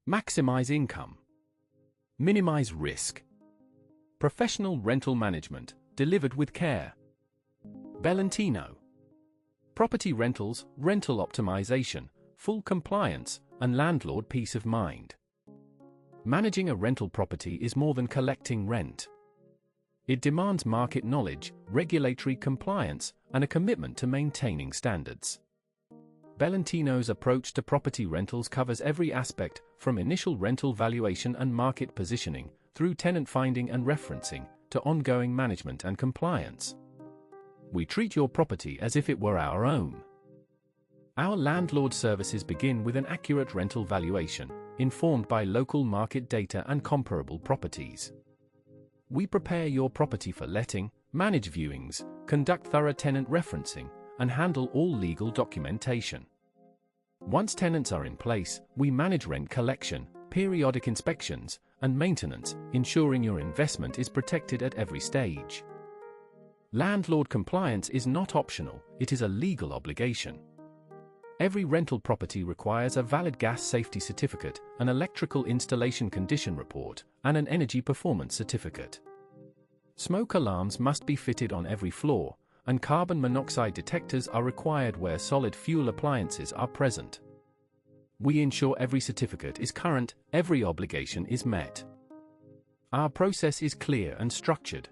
Maximize income. Minimize risk. Professional rental management, delivered with care. Belentino Property Rentals, rental optimization, full compliance, and landlord peace of mind. Managing a rental property is more than collecting rent. It demands market knowledge, regulatory compliance, and a commitment to maintaining standards. Belentino's approach to property rentals covers every aspect, from initial rental valuation and market positioning, through tenant finding and referencing, to ongoing management and compliance. We treat your property as if it were our own. Our landlord services begin with an accurate rental valuation, informed by local market data and comparable properties. We prepare your property for letting, manage viewings, conduct thorough tenant referencing, and handle all legal documentation. Once tenants are in place, we manage rent collection, periodic inspections, and maintenance, ensuring your investment is protected at every stage. Landlord compliance is not optional, it is a legal obligation. Every rental property requires a valid gas safety certificate, an electrical installation condition report, and an energy performance certificate. Smoke alarms must be fitted on every floor, and carbon monoxide detectors are required where solid fuel appliances are present. We ensure every certificate is current, every obligation is met. Our process is clear and structured.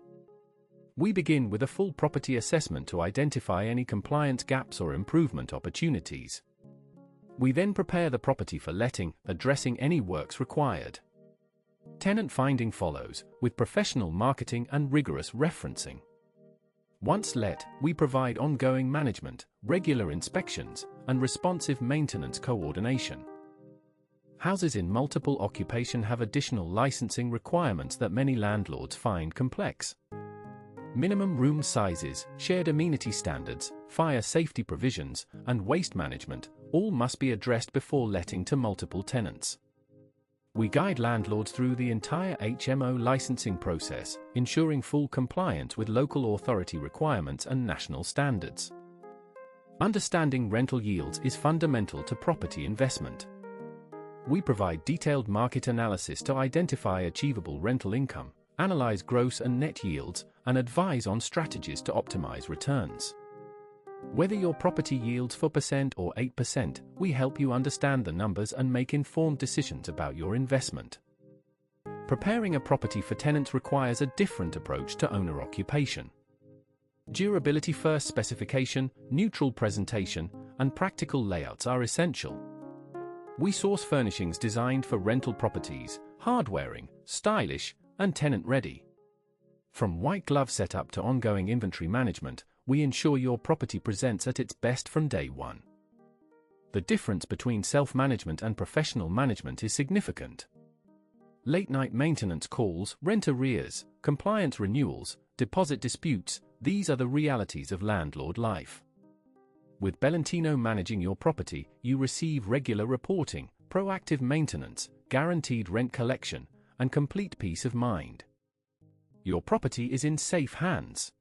We begin with a full property assessment to identify any compliance gaps or improvement opportunities. We then prepare the property for letting, addressing any works required. Tenant finding follows, with professional marketing and rigorous referencing. Once let, we provide ongoing management, regular inspections, and responsive maintenance coordination. Houses in multiple occupation have additional licensing requirements that many landlords find complex. Minimum room sizes, shared amenity standards, fire safety provisions, and waste management all must be addressed before letting to multiple tenants. We guide landlords through the entire HMO licensing process, ensuring full compliance with local authority requirements and national standards. Understanding rental yields is fundamental to property investment. We provide detailed market analysis to identify achievable rental income, analyze gross and net yields, and advise on strategies to optimize returns. Whether your property yields 4% or 8%, we help you understand the numbers and make informed decisions about your investment. Preparing a property for tenants requires a different approach to owner occupation. Durability first specification, neutral presentation, and practical layouts are essential. We source furnishings designed for rental properties, hard-wearing, stylish, and tenant-ready. From white glove setup to ongoing inventory management, we ensure your property presents at its best from day one. The difference between self-management and professional management is significant. Late-night maintenance calls, rent arrears, compliance renewals, deposit disputes, these are the realities of landlord life. With Belentino managing your property, you receive regular reporting, proactive maintenance, guaranteed rent collection, and complete peace of mind. Your property is in safe hands.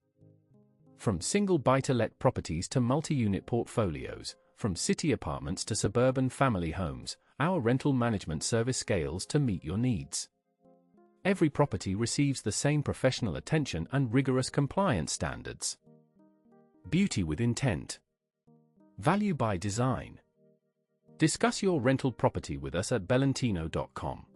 From single buy-to-let properties to multi-unit portfolios, from city apartments to suburban family homes, our rental management service scales to meet your needs. Every property receives the same professional attention and rigorous compliance standards. Beauty with intent. Value by design. Discuss your rental property with us at belentino.com.